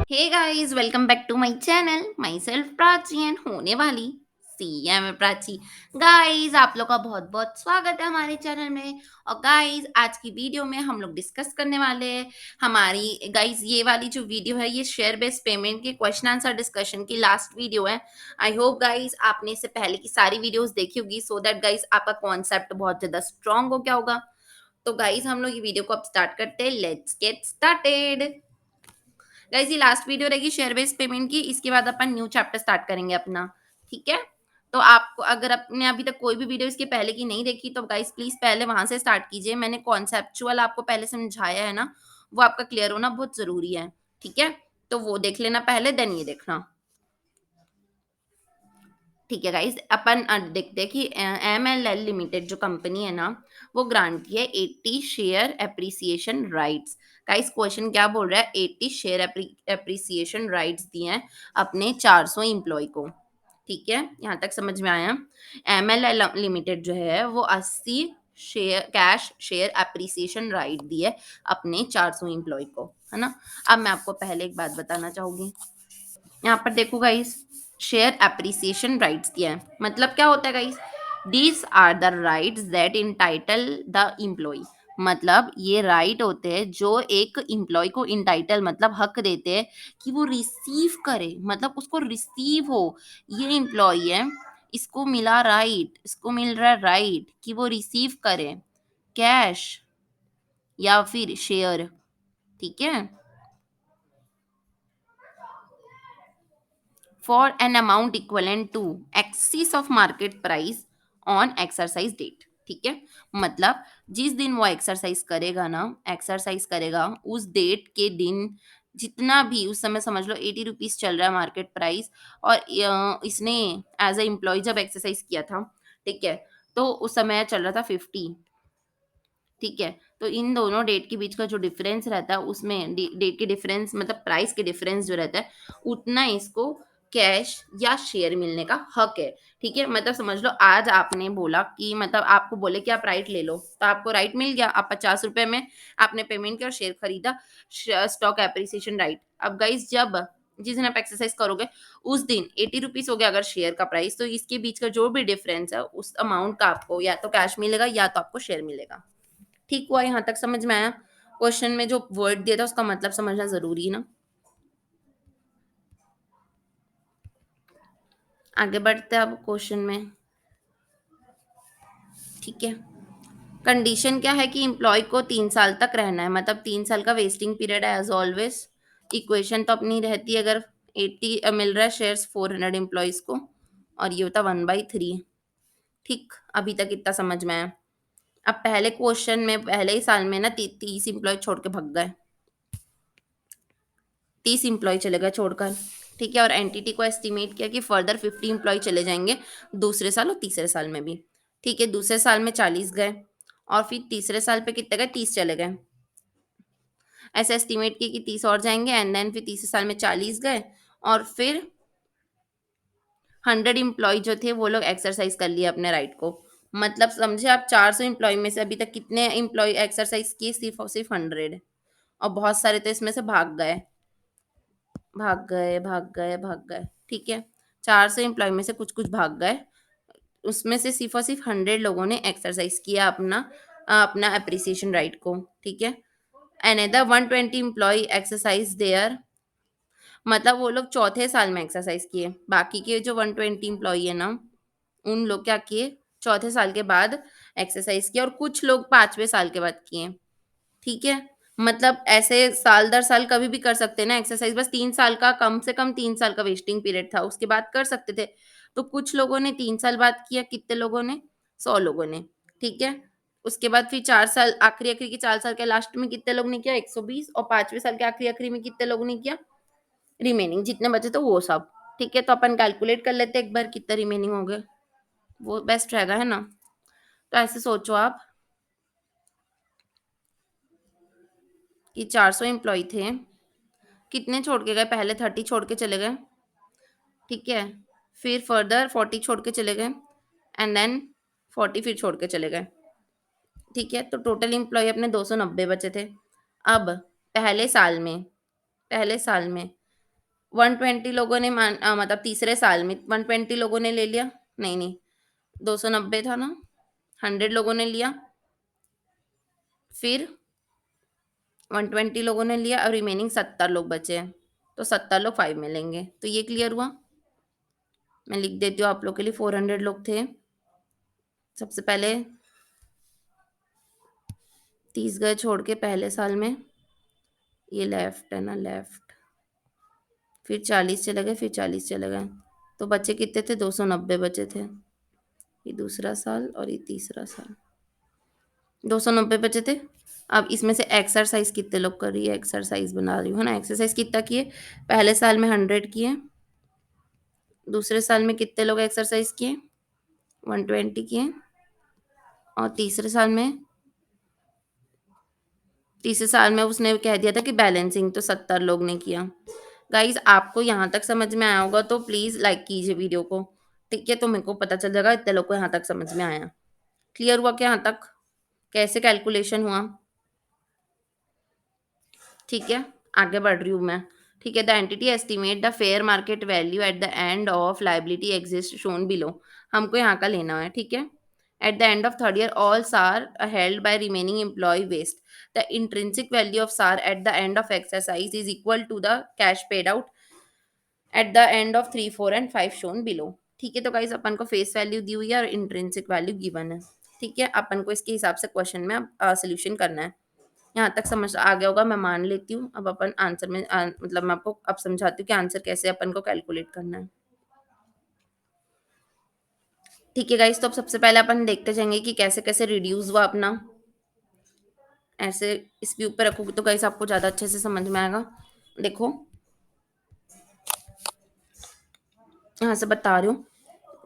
Hey guys, welcome back to my channel. Myself Prachi and होने वाली CM Prachi. Guys, आप लोग का बहुत बहुत स्वागत है हमारे चैनल में। और गाइस, आज की वीडियो में हम लोग डिस्कस करने वाले हैं हमारी गाइस ये वाली जो वीडियो है, ये शेयर बेस्ड पेमेंट के क्वेश्चन आंसर डिस्कशन की लास्ट वीडियो है। आई होप गाइस आपने इससे पहले की सारी वीडियोस देखी होगी, सो दैट गाइस आपका कॉन्सेप्ट बहुत ज्यादा स्ट्रांग हो गया होगा। तो गाइस, हम लोग ये वीडियो को अब स्टार्ट करते हैं। Let's get started. गाइस, ये लास्ट वीडियो रहेगी शेयर बेस्ड पेमेंट की। इसके बाद अपन न्यू चैप्टर स्टार्ट करेंगे अपना। ठीक है। तो आपको अगर आपने अभी तक कोई भी वीडियो इसके पहले की नहीं देखी तो गाइस प्लीज पहले वहां से स्टार्ट कीजिए। मैंने कॉन्सेप्चुअल आपको पहले समझाया है ना, वो आपका क्लियर होना बहुत जरूरी है। ठीक है। तो वो देख लेना पहले, देन ये देखना। ठीक है गाइस, अपन देखते हैं कि MLL लिमिटेड जो कंपनी है ना, वो ग्रांट की है 80 share appreciation rights. Guys, question क्या बोल रहा है? 80 शेयर एप्रिसिएशन राइट्स दिए हैं अपने 400 एम्प्लॉय को। ठीक है, यहाँ तक समझ में आया। MLL लिमिटेड जो है वो 80 share cash share appreciation right दिए अपने 400 एम्प्लॉय को, है ना। अब मैं आपको पहले एक बात बताना चाहूंगी। यहाँ पर देखो गाइस, शेयर एप्रिसिएशन राइट्स दिया है। मतलब क्या होता है guys? These are the rights that entitle the employ. मतलब ये राइट होते हैं जो एक एम्प्लॉय को इंटाइटल मतलब हक देते हैं कि वो रिसीव करे, मतलब उसको रिसीव हो। ये एम्प्लॉय है, इसको मिला राइट, इसको मिल रहा है राइट कि वो रिसीव करे कैश या फिर शेयर। ठीक है। for an amount equivalent to excess of market price on exercise date। ठीक है। मतलब जिस दिन वो एक्सरसाइज करेगा ना, एक्सरसाइज करेगा उस डेट के दिन, जितना भी उस समय समझ लो 80 रुपीज चल रहा है मार्केट प्राइस, और इसने एज ए एम्प्लॉय जब एक्सरसाइज किया था, ठीक है, तो उस समय चल रहा था 50। ठीक है। तो इन दोनों डेट के बीच का जो डिफरेंस रहता है, उसमें डेट के डिफरेंस मतलब प्राइस के डिफरेंस जो रहता है, उतना इसको कैश या शेयर मिलने का हक है। ठीक है। मतलब समझ लो आज आपने बोला कि मतलब आपको बोले कि आप राइट ले लो, तो आपको राइट मिल गया। आप 50 रुपए में आपने पेमेंट किया और शेयर खरीदा, स्टॉक एप्रिसिएशन राइट। अब गाइस, जब जिस दिन आप एक्सरसाइज करोगे उस दिन 80 रुपीज हो गया अगर शेयर का प्राइस, तो इसके बीच का जो भी डिफरेंस है उस अमाउंट का आपको या तो कैश मिलेगा या तो आपको शेयर मिलेगा। ठीक हुआ? यहाँ तक समझ में आया? क्वेश्चन में जो वर्ड दिया था उसका मतलब समझना जरूरी है ना। आगे बढ़ते हैं अब क्वेश्चन में। ठीक है। कंडीशन क्या है कि एम्प्लॉय को 3 साल तक रहना है, मतलब 3 साल का वेस्टिंग पीरियड है एज ऑलवेज। इक्वेशन तो अपनी रहती है, अगर 80 मिल रहा है शेयर्स 400 एम्प्लॉयज को, और ये होता 1/3। ठीक, अभी तक इतना समझ में आया। अब पहले क्वेश्चन में पहले ही साल में ना 30 एम्प्लॉय छोड़ के भग गए, 30 एम्प्लॉय चले गए छोड़कर। ठीक है। और एंटिटी को एस्टिमेट किया कि फर्दर 50 एम्प्लॉय चले जाएंगे दूसरे साल और तीसरे साल में भी। ठीक है। दूसरे साल में 40 गए, और फिर तीसरे साल पे कितने गए? 30 चले गए। ऐसे एस्टिमेट किया कि 30 और जाएंगे, एंड देन फिर तीसरे साल में 40 गए, और फिर 100 एम्प्लॉय जो थे वो लोग एक्सरसाइज कर लिए अपने राइट को। मतलब समझे आप, 400 एम्प्लॉय में से अभी तक कितने एम्प्लॉय एक्सरसाइज किए? सिर्फ और सिर्फ 100। और बहुत सारे तो इसमें से भाग गए, भाग गए, भाग गए, भाग गए। ठीक है। 400 एम्प्लॉय में से कुछ कुछ भाग गए, उसमें से सिर्फ और सिर्फ 100 लोगों ने एक्सरसाइज किया अपना अपना अप्रिसिएशन राइट को। ठीक है। Another 120 employ exercise there. मतलब वो लोग चौथे साल में एक्सरसाइज किए। बाकी के जो 120 एम्प्लॉय है ना, उन लोग क्या किए? चौथे साल के बाद एक्सरसाइज किया, और कुछ लोग 5वें साल के बाद किए। ठीक है। मतलब ऐसे साल दर साल कभी भी कर सकते हैं ना एक्सरसाइज, बस 3 साल का, कम से कम 3 साल का वेस्टिंग पीरियड था, उसके बाद कर सकते थे। तो कुछ लोगों ने 3 साल बाद किया। कितने लोगों ने? 100 लोगों ने। ठीक है। उसके बाद फिर 4 साल, आखिरी आखिरी के 4 साल के लास्ट में कितने लोग ने किया? 120। और 5वें साल के आखिरी आखिरी में कितने लोगों ने किया? रिमेनिंग जितने बचे थे वो सब। ठीक है। तो अपन कैलकुलेट कर लेते हैं एक बार कितने रिमेनिंग हो गए, वो बेस्ट रहेगा, है ना। तो ऐसे सोचो आप कि 400 एम्प्लॉय थे, कितने छोड़ के गए? पहले 30 छोड़ के चले गए। ठीक है। फिर फर्दर 40 छोड़ के चले गए, एंड देन 40 फिर छोड़ के चले गए। ठीक है। तो टोटल एम्प्लॉय अपने 290 बचे थे। अब पहले साल में, पहले साल में 120 लोगों ने मतलब तीसरे साल में 120 लोगों ने ले लिया। नहीं, नहीं, 290 था ना? 100 लोगों ने लिया, फिर 120 लोगों ने लिया और रिमेनिंग 70 लोग बचे हैं। तो 70 लोग 5 में लेंगे। तो ये क्लियर हुआ? मैं लिख देती हूँ आप लोग के लिए। 400 लोग थे। सबसे पहले 30 गए छोड़ के पहले साल में। ये लेफ्ट है ना, लेफ्ट। फिर 40 चले गए, फिर 40 चले गए। तो बचे कितने थे? 290 बचे थे। ये दूसरा साल और ये तीसरा साल। 290 बचे थे। अब इसमें से एक्सरसाइज कितने लोग कर रही है? एक्सरसाइज बना रही हूँ, है ना? एक्सरसाइज कितना किए? पहले साल में 100 किए। दूसरे साल में कितने लोग एक्सरसाइज किए? 120 किए। और तीसरे साल में उसने कह दिया था कि बैलेंसिंग, तो 70 लोग ने किया। गाइज आपको यहाँ तक समझ में आया होगा तो प्लीज़ लाइक कीजिए वीडियो को। ठीक है, तो मेरे को पता चल जाएगा इतने लोग को यहाँ तक समझ में आया। क्लियर हुआ क्या यहाँ तक? कैसे कैलकुलेशन हुआ? ठीक है, आगे बढ़ रही हूँ मैं। ठीक है, the entity estimate the fair market value at the end of liability exist shown below. हमको यहाँ का लेना है। ठीक है, at the end of third year all SAR held by remaining employ vest the intrinsic value of SAR at the end of exercise is equal to the cash paid out at the end of 3, 4 and 5 shown below. ठीक है, तो guys अपन को face value दी हुई है और intrinsic value given है। ठीक है, अपन को इसके हिसाब से क्वेश्चन में अब सोल्यूशन करना है। यहाँ तक समझ आ गया होगा, मैं मान लेती हूँ। अब अपन आंसर में मतलब मैं आपको अब समझाती हूँ कि आंसर कैसे अपन को कैलकुलेट करना है। ठीक है गाइस, तो अब सबसे पहले अपन देखते जाएंगे कि कैसे कैसे रिड्यूस हुआ अपना। ऐसे इस व्यू पे रखोगे तो गाइस आपको ज़्यादा अच्छे से समझ में आएगा। देखो, यहाँ से बता रही हूँ।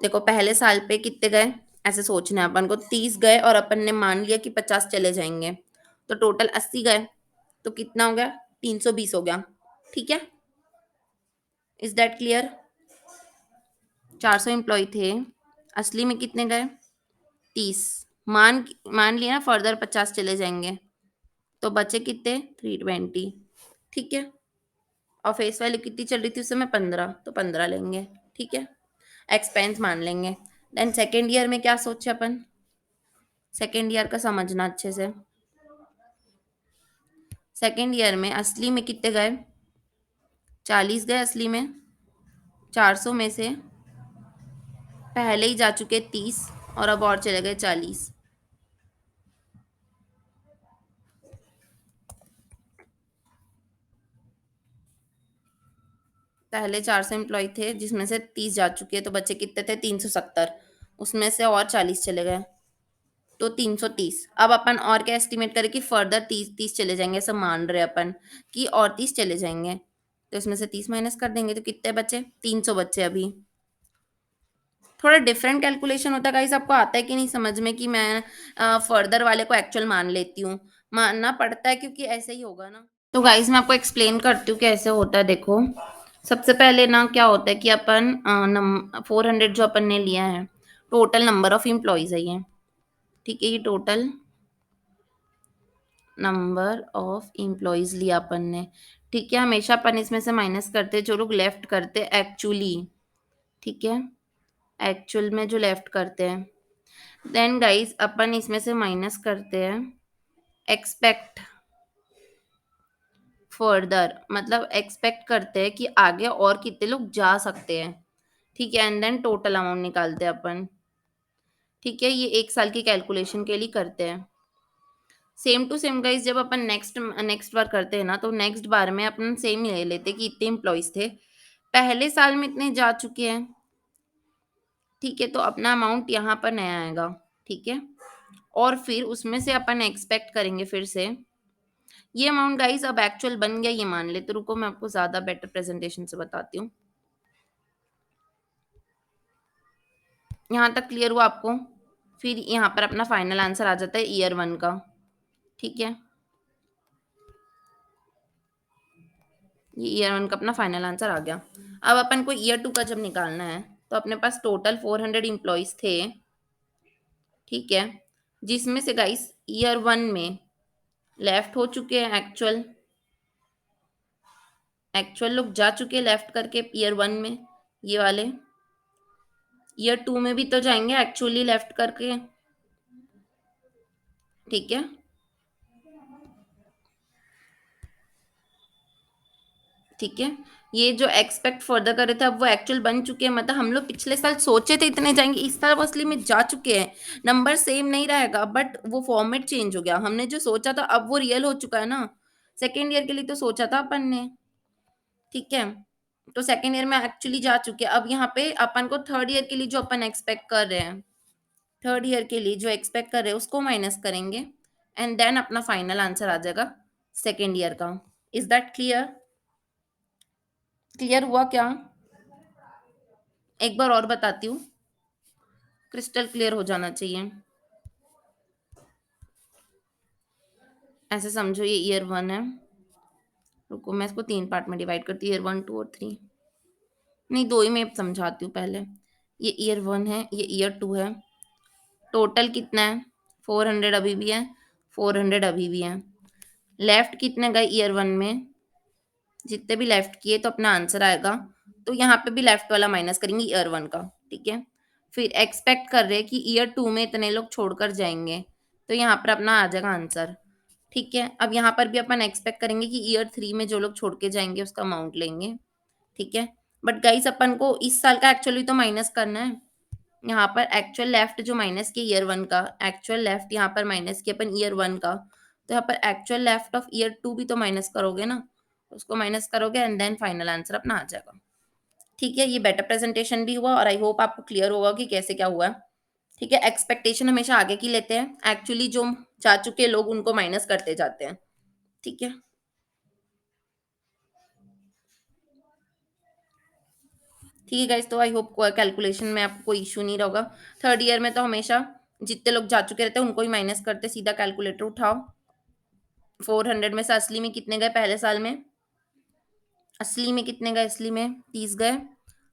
देखो, पहले साल पे कितने गए? ऐसे सोचना है अपन को। 30 गए और अपन ने मान लिया कि 50 चले जाएंगे, तो टोटल 80 गए। तो कितना हो गया? 320 हो गया। ठीक है, इज दैट क्लियर? 400 एम्प्लॉय थे, असली में कितने गए? 30। मान मान लिया ना, फर्दर 50 चले जाएंगे, तो बचे कितने? 320। ठीक है, और फेस वैल्यू कितनी चल रही थी उस समय? 15, तो 15 लेंगे। ठीक है, एक्सपेंस मान लेंगे। देन सेकेंड ईयर में क्या सोचे अपन? सेकेंड ईयर का समझना अच्छे से। सेकेंड ईयर में असली में कितने गए? 40 गए असली में। 400 में से पहले ही जा चुके 30, और अब और चले गए 40। पहले 400 एम्प्लॉय थे जिसमें से 30 जा चुके हैं, तो बच्चे कितने थे? 370। उसमें से और 40 चले गए, तो 330। अब अपन और क्या एस्टिमेट करें कि फर्दर 30 चले जाएंगे, ऐसा मान रहे अपन कि और 30 चले जाएंगे। तो इसमें से 30 माइनस कर देंगे, तो कितने बचे? 300 बच्चे। अभी थोड़ा डिफरेंट कैलकुलेशन होता है गाइस। आपको आता है कि नहीं समझ में कि मैं फर्दर वाले को एक्चुअल मान लेती हूँ? मानना पड़ता है क्योंकि ऐसे ही होगा ना। तो गाइस मैं आपको एक्सप्लेन करती हूँ कैसे होता है। देखो, सबसे पहले ना क्या होता है कि अपन 400 जो अपन ने लिया है, टोटल नंबर ऑफ एम्प्लॉयज है ये। ठीक है, ये टोटल नंबर ऑफ एम्प्लॉयज लिया अपन ने। ठीक है, हमेशा अपन इसमें से माइनस करते जो लोग लेफ्ट करते एक्चुअली। ठीक है, एक्चुअल में जो लेफ्ट करते हैं। देन गाइस अपन इसमें से माइनस करते हैं एक्सपेक्ट फर्दर, मतलब एक्सपेक्ट करते हैं कि आगे और कितने लोग जा सकते हैं। ठीक है, एंड देन टोटल अमाउंट निकालते हैं अपन। ठीक है, ये एक साल की कैलकुलेशन के लिए करते हैं। सेम टू सेम गाइस, जब अपन नेक्स्ट नेक्स्ट बार करते हैं ना, तो नेक्स्ट बार में अपन सेम ही ले लेते हैं कि इतने एम्प्लॉयज थे, पहले साल में इतने जा चुके हैं। ठीक है, तो अपना अमाउंट यहाँ पर नया आएगा। ठीक है, और फिर उसमें से अपन एक्सपेक्ट करेंगे फिर से ये अमाउंट। गाइस अब एक्चुअल बन गया ये मान ले, तो रुको मैं आपको ज़्यादा बेटर प्रेजेंटेशन से बताती हूँ। यहाँ तक क्लियर हुआ आपको? फिर यहाँ पर अपना फाइनल आंसर आ जाता है ईयर 1 का। ठीक है, ये ईयर 1 का अपना फाइनल आंसर आ गया। अब अपन को ईयर 2 का जब निकालना है, तो अपने पास टोटल 400 एम्प्लॉयज थे। ठीक है, जिसमें से गाइस ईयर 1 में लेफ्ट हो चुके हैं एक्चुअल। एक्चुअल लोग जा चुके लेफ्ट करके ईयर 1 में, ये वाले। ईयर 2 में भी तो जाएंगे एक्चुअली लेफ्ट करके। ठीक है, ठीक है। ये जो एक्सपेक्ट फर्दर कर रहे थे अब वो एक्चुअल बन चुके हैं, मतलब हम लोग पिछले साल सोचे थे इतने जाएंगे, इस साल वो असली में जा चुके हैं। नंबर सेम नहीं रहेगा बट वो फॉर्मेट चेंज हो गया, हमने जो सोचा था अब वो रियल हो चुका है ना। सेकेंड ईयर के लिए तो सोचा था अपन ने। ठीक है, तो सेकेंड ईयर में एक्चुअली जा चुके हैं। अब यहाँ पे अपन को थर्ड ईयर के लिए जो अपन एक्सपेक्ट कर रहे हैं, थर्ड ईयर के लिए जो एक्सपेक्ट कर रहे हैं उसको माइनस करेंगे, एंड देन अपना फाइनल आंसर आ जाएगा सेकेंड ईयर का। Is that clear? क्लियर हुआ क्या? एक बार और बताती हूँ, क्रिस्टल क्लियर हो जाना चाहिए। ऐसे समझो ये ईयर 1 है। रुको मैं इसको 3 पार्ट में डिवाइड करती हूँ, ईयर 1, 2 और 3। नहीं, 2 ही में समझाती हूँ पहले। ये ईयर 1 है, ये ईयर 2 है। टोटल कितना है? 400 अभी भी है, 400 अभी भी है। लेफ्ट कितने गए ईयर 1 में? जितने भी लेफ्ट किए तो अपना आंसर आएगा। तो यहाँ पे भी लेफ्ट वाला माइनस करेंगे ईयर 1 का। ठीक है, फिर एक्सपेक्ट कर रहे हैं कि ईयर 2 में इतने लोग छोड़कर जाएंगे, तो यहाँ पर अपना आ जाएगा आंसर। ठीक है, अब यहाँ पर भी अपन एक्सपेक्ट करेंगे कि ईयर 3 में जो लोग छोड़ के जाएंगे उसका अमाउंट लेंगे। ठीक है, बट गाइस अपन को इस साल का एक्चुअली तो माइनस करना है। यहाँ पर एक्चुअल लेफ्ट जो माइनस किया ईयर 1 का, एक्चुअल लेफ्ट यहाँ पर माइनस किया अपन ईयर 1 का, तो यहाँ पर एक्चुअल लेफ्ट ऑफ ईयर 2 भी तो माइनस करोगे ना, उसको माइनस करोगे एंड देन फाइनल आंसर अपना आ जाएगा। ठीक है, ये बेटर प्रेजेंटेशन भी हुआ और आई होप आपको क्लियर होगा कि कैसे क्या हुआ है। ठीक है, एक्सपेक्टेशन हमेशा आगे की लेते हैं, एक्चुअली जो जा चुके लोग उनको माइनस करते जाते हैं। ठीक है, ठीक है गाइस, तो आई होप कैलकुलेशन में आपको कोई इशू नहीं रहेगा। थर्ड ईयर में तो हमेशा जितने लोग जा चुके रहते हैं उनको ही माइनस करते, सीधा कैलकुलेटर उठाओ। 400 में से असली में कितने गए पहले साल में? असली में कितने गए? असली में 30 गए।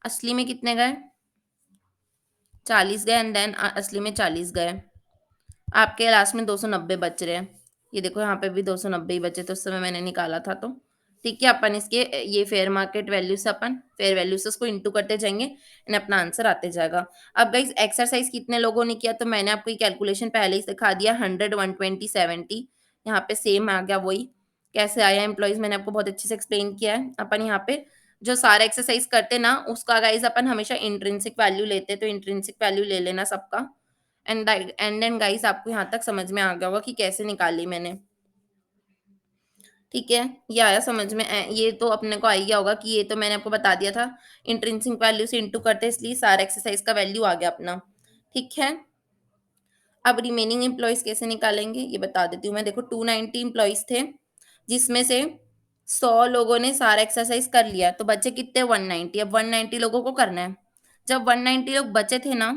असली में कितने गए? 40 गए, एंड देन असली में 40 गए। आपके लास्ट में 290 बच रहे हैं। ये देखो यहाँ पे भी 290 ही बचे, तो उस समय मैंने निकाला था तो। ठीक है, अपन इसके ये फेयर मार्केट वैल्यू से अपन फेयर वैल्यू से उसको इंटू करते जाएंगे एंड अपना आंसर आते जाएगा। अब गाइस एक्सरसाइज कितने लोगों ने किया, तो मैंने आपको ये कैलकुलेशन पहले ही सिखा दिया। 100, 120, 70 यहाँ पे सेम आ गया वही। कैसे आया एम्प्लॉयज मैंने आपको बहुत अच्छे से एक्सप्लेन किया है। अपन यहाँ पे जो सारा एक्सरसाइज करते ना उसका गाइस अपन हमेशा इंट्रिंसिक वैल्यू लेते, तो इंट्रिंसिक वैल्यू ले लेना सबका। एंड देन गाइस आपको यहाँ तक समझ में आ गया होगा कि कैसे निकाली मैंने। ठीक है, ये आया समझ में? ये तो अपने को आ ही गया होगा कि ये तो मैंने आपको बता दिया था, इंट्रिंसिक वैल्यू से इंटू करते हैं, इसलिए सारा एक्सरसाइज का वैल्यू आ गया अपना। ठीक है, अब रिमेनिंग एम्प्लॉयज कैसे निकालेंगे ये बता देती हूँ मैं। देखो 290 एम्प्लॉयज थे, जिसमें से 100 लोगों ने सारा एक्सरसाइज कर लिया, तो बचे कितने? 190। अब 190 लोगों को करना है। जब 190 लोग बचे थे ना,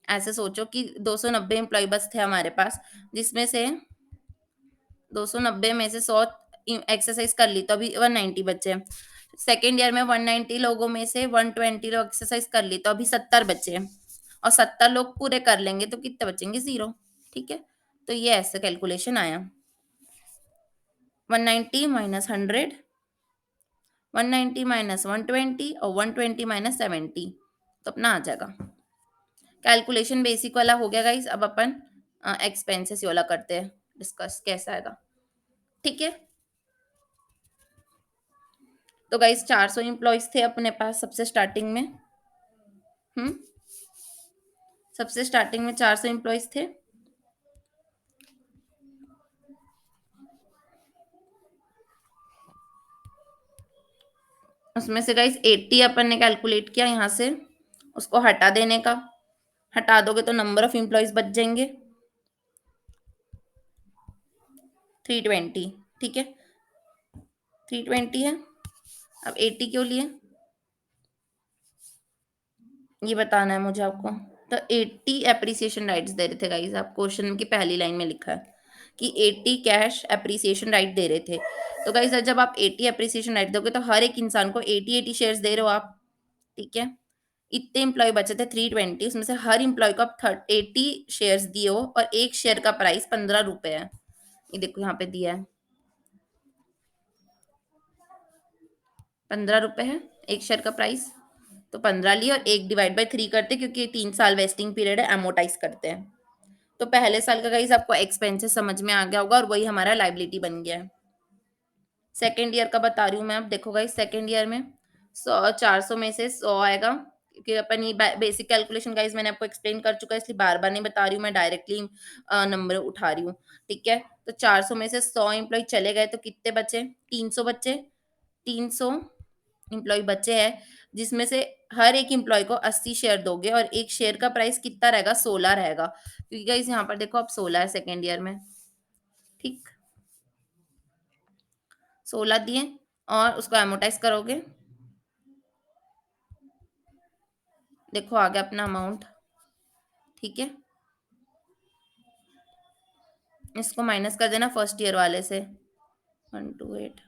ऐसे सोचो कि 290 एम्प्लॉय बस थे हमारे पास, जिसमें से 290 में से 100 एक्सरसाइज कर ली, तो अभी 190 बचे। सेकेंड ईयर में 190 लोगों में से 120 लोग एक्सरसाइज कर ली, तो अभी 70 बचे। और 70 लोग पूरे कर लेंगे तो कितने बचेंगे? 0। ठीक है, तो ये ऐसे कैलकुलेशन आया। 190 माइनस 100, 190 माइनस 120 और 120 माइनस 70, तो अपना आ जाएगा। कैलकुलेशन बेसिक वाला हो गया गाइस। अब अपन एक्सपेंसेस वाला करते हैं डिस्कस, कैसा आएगा। ठीक है, तो गाइस 400 एम्प्लॉयज थे अपने पास सबसे स्टार्टिंग में। हम्म, सबसे स्टार्टिंग में 400 एम्प्लॉयज थे। उसमें से गाइस 80 अपन ने कैलकुलेट किया यहाँ से, उसको हटा देने का। हटा दोगे तो नंबर ऑफ एम्प्लॉयज बच जाएंगे 320। ठीक है, 320 है। अब 80 क्यों लिए ये बताना है मुझे आपको। तो 80 एप्रिसिएशन राइट्स दे रहे थे गाइस, आप क्वेश्चन की पहली लाइन में लिखा है कि 80 कैश एप्रिसिएशन राइट दे रहे थे। तो गाइस जब आप 80 एप्रिसिएशन राइट दोगे तो हर एक इंसान को 80 शेयर्स दे रहे हो आप। ठीक है, इतने एम्प्लॉय बचे थे 320, उसमें से हर एम्प्लॉय को आप 80 शेयर्स दिए हो और एक शेयर का प्राइस 15 रुपए है। ये देखो यहाँ पे दिया है। ₹15 है एक शेयर का प्राइस। तो 15 लिए और 1 डिवाइड बाय 3 करते हैं क्योंकि 3 साल वेस्टिंग पीरियड है, अमोर्टाइज़ करते हैं। तो पहले साल का गाइज़ आपको एक्सपेंसेस समझ में आ गया होगा और वही हमारा लायबिलिटी बन गया है। सेकंड ईयर का बता रही हूँ मैं, अब देखो गाइस सेकंड ईयर में 100 400 में से 100 आएगा, क्योंकि अपन ये बेसिक कैलकुलेशन गाइस मैंने आपको एक्सप्लेन कर चुका है, इसलिए बार बार नहीं बता रही हूँ, मैं डायरेक्टली नंबर उठा रही हूँ। ठीक है, तो 400 में से 100 एम्प्लॉय चले गए तो कितने बचे? 300 बचे। 300 एम्प्लॉय बचे हैं, जिसमें से हर एक एम्प्लॉय को 80 शेयर दोगे और एक शेयर का प्राइस कितना रहेगा? 16 रहेगा, क्योंकि गाइस यहाँ पर देखो अब 16 है सेकेंड ईयर में। ठीक, 16 दिए और उसको एमोटाइज करोगे, देखो आ गया अपना अमाउंट। ठीक है, इसको माइनस कर देना फर्स्ट ईयर वाले से, 128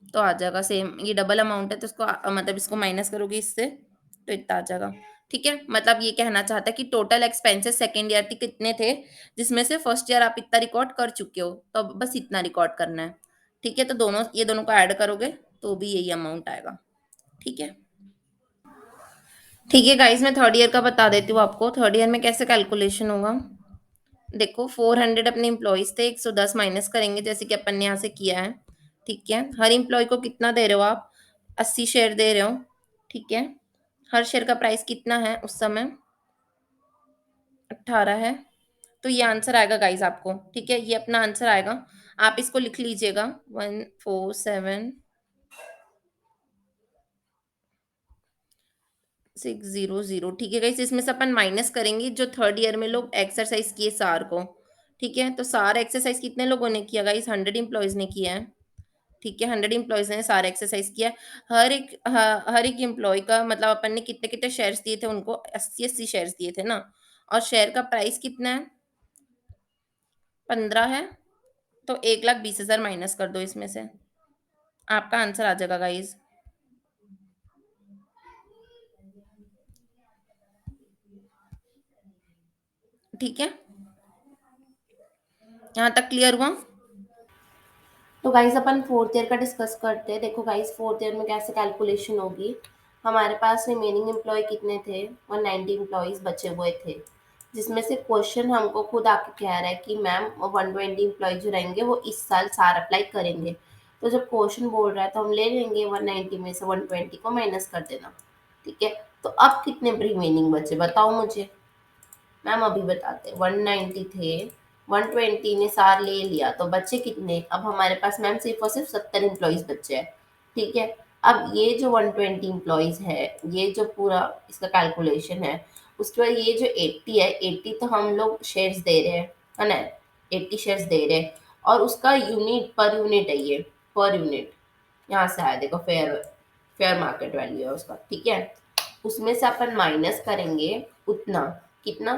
तो आ जाएगा सेम, ये डबल अमाउंट है तो इसको मतलब इसको माइनस करोगे इससे तो इतना आ जाएगा। ठीक है, मतलब ये कहना चाहता है कि टोटल एक्सपेंसेस सेकेंड ईयर के कितने थे, जिसमें से फर्स्ट ईयर आप इतना रिकॉर्ड कर चुके हो, तो अब बस इतना रिकॉर्ड करना है। ठीक है, तो दोनों ये दोनों को ऐड करोगे तो भी यही अमाउंट आएगा। ठीक है, ठीक है गाइस, मैं थर्ड ईयर का बता देती हूँ आपको, थर्ड ईयर में कैसे कैलकुलेशन होगा। देखो 400 अपने इम्प्लॉयज थे, 110 माइनस करेंगे जैसे कि अपन ने यहाँ से किया है। ठीक है, हर इम्प्लॉय को कितना दे रहे हो आप? 80 शेयर दे रहे हो। ठीक है, हर शेयर का प्राइस कितना है उस समय? 18 है। तो ये आंसर आएगा गाइज आपको। ठीक है, ये अपना आंसर आएगा, आप इसको लिख लीजिएगा 147,600। ठीक है गाइस, इसमें से अपन माइनस करेंगे जो थर्ड ईयर में लोग एक्सरसाइज किए सार को। ठीक है, तो सारा एक्सरसाइज कितने लोगों ने किया गाइस? 100 एम्प्लॉयज ने किया है। ठीक है, 100 एम्प्लॉयज ने सारा एक्सरसाइज किया। हर एक एम्प्लॉय का मतलब अपन ने कितने कितने शेयर्स दिए थे उनको? 80 शेयर्स दिए थे ना। और शेयर का प्राइस कितना है? 15 है। तो 1,20,000 माइनस कर दो इसमें से, आपका आंसर आ जाएगा गाइज। ठीक है, यहाँ तक क्लियर हुआ? तो गाइस अपन फोर्थ ईयर का डिस्कस करते हैं। देखो गाइस, फोर्थ ईयर में कैसे कैलकुलेशन होगी। हमारे पास रिमेनिंग एम्प्लॉय कितने थे? 190 एम्प्लॉयज बचे हुए थे, जिसमें से क्वेश्चन हमको खुद आके कह रहा है कि मैम 120 एम्प्लॉय जो रहेंगे वो इस साल सार अप्लाई करेंगे। तो जब क्वेश्चन बोल रहा है तो हम ले लेंगे 190 में से 120 को माइनस कर देना। ठीक है, तो अब कितने रिमेनिंग बचे बताओ मुझे। मैम अभी बताते हैं, 190 थे, 120 ने सार ले लिया तो बच्चे कितने? अब हमारे पास मैम सिर्फ और सिर्फ 70 एम्प्लॉयज बचे हैं। ठीक है, अब ये जो 120 एम्प्लॉयज है, ये जो पूरा इसका कैलकुलेशन है, उसके बाद ये जो 80 है, 80 तो हम लोग शेयर्स दे रहे हैं, है ना, 80 शेयर्स दे रहे हैं, और उसका यूनिट पर यूनिट है, ये पर यूनिट यहाँ से आया, देखो फेयर फेयर मार्केट वैल्यू है उसका। ठीक है, उसमें से अपन माइनस करेंगे उतना, कितना?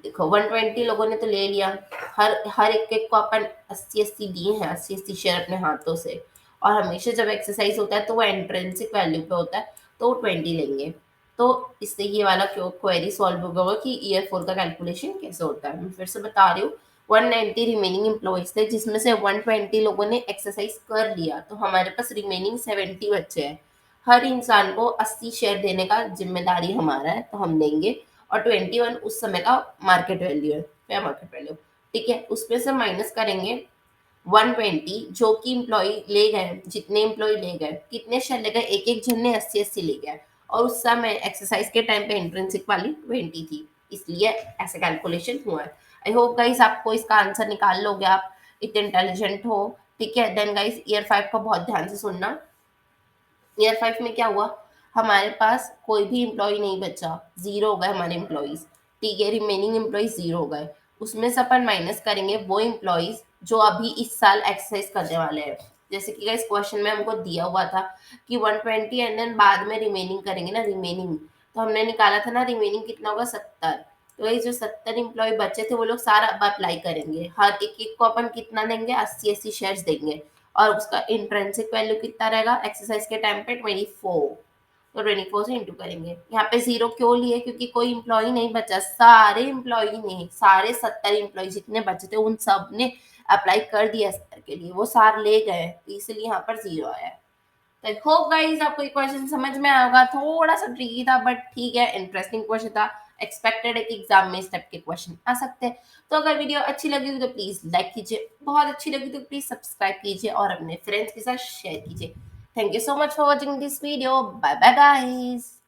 देखो 120 लोगों ने तो ले लिया, हर हर एक को अपन 80-80 दिए हैं, 80-80 शेयर अपने हाथों से। और हमेशा जब एक्सरसाइज होता है तो वो एंट्रेंसिक वैल्यू पे होता है, तो वो 20 लेंगे। तो इससे ये वाला क्वेरी सॉल्व होगा कि ईयर 4 का कैलकुलेशन कैसे होता है। मैं फिर से बता रही हूँ, 190 रिमेनिंग एम्प्लॉयज थे, जिसमें से 120 लोगों ने एक्सरसाइज कर लिया, तो हमारे पास रिमेनिंग 70 बच्चे हैं। हर इंसान को 80 शेयर देने का जिम्मेदारी हमारा है, तो हम देंगे। और 21 उस समय का मार्केट वैल्यू है, फेयर मार्केट वैल्यू। ठीक है, उसमें से माइनस करेंगे 120 जो कि इम्प्लॉय ले गए, जितने इम्प्लॉय ले गए, कितने शेयर ले गए? एक एक जन ने 80-80 ले गया, और उस समय एक्सरसाइज के टाइम पे इंट्रिंसिक वाली 20 थी, इसलिए ऐसे कैलकुलेशन हुआ है। आई होप गाइस आपको इसका आंसर निकाल लोगे, आप इतने इंटेलिजेंट हो। ठीक है, देन गाइस ईयर 5 का बहुत ध्यान से सुनना। ईयर 5 में क्या हुआ? हमारे पास कोई भी एम्प्लॉय नहीं बचा, जीरो हो गए हमारे एम्प्लॉयज। ठीक है, रिमेनिंग एम्प्लॉयज जीरो हो गए, उसमें से अपन माइनस करेंगे वो एम्प्लॉयज जो अभी इस साल एक्सरसाइज करने वाले हैं। जैसे कि इस क्वेश्चन में हमको दिया हुआ था कि 120 एंड देन बाद में रिमेनिंग करेंगे ना, रिमेनिंग। तो हमने निकाला था ना, रिमेनिंग कितना होगा? 70। तो ये जो 70 एम्प्लॉय बचे थे वो लोग सारा अब अप्लाई करेंगे, हर एक एक को अपन कितना देंगे? 80-80 शेयर्स देंगे। और उसका इंट्रिंसिक वैल्यू कितना रहेगा एक्सरसाइज के टाइम पे? 24। तो 24 से इंटू करेंगे। यहाँ पे जीरो क्यों लिए? क्योंकि कोई इम्प्लॉय नहीं बचा, सारे इम्प्लॉय ने, सारे 70 इम्प्लॉय जितने बचे थे उन सब ने अप्लाई कर दिया सर के लिए, वो सार ले गए, तो इसलिए यहाँ पर जीरो आया है। तो आई होप गाइस आपको ये क्वेश्चन समझ में आया होगा। थोड़ा सा ट्रिकी था बट ठीक है, इंटरेस्टिंग क्वेश्चन था। एक्सपेक्टेड है कि एग्जाम में इस टाइप के क्वेश्चन आ सकते हैं। तो अगर वीडियो अच्छी लगी हो तो प्लीज लाइक कीजिए, बहुत अच्छी लगी तो प्लीज सब्सक्राइब कीजिए और अपने फ्रेंड्स के साथ शेयर कीजिए। Thank you so much for watching this video. Bye bye guys.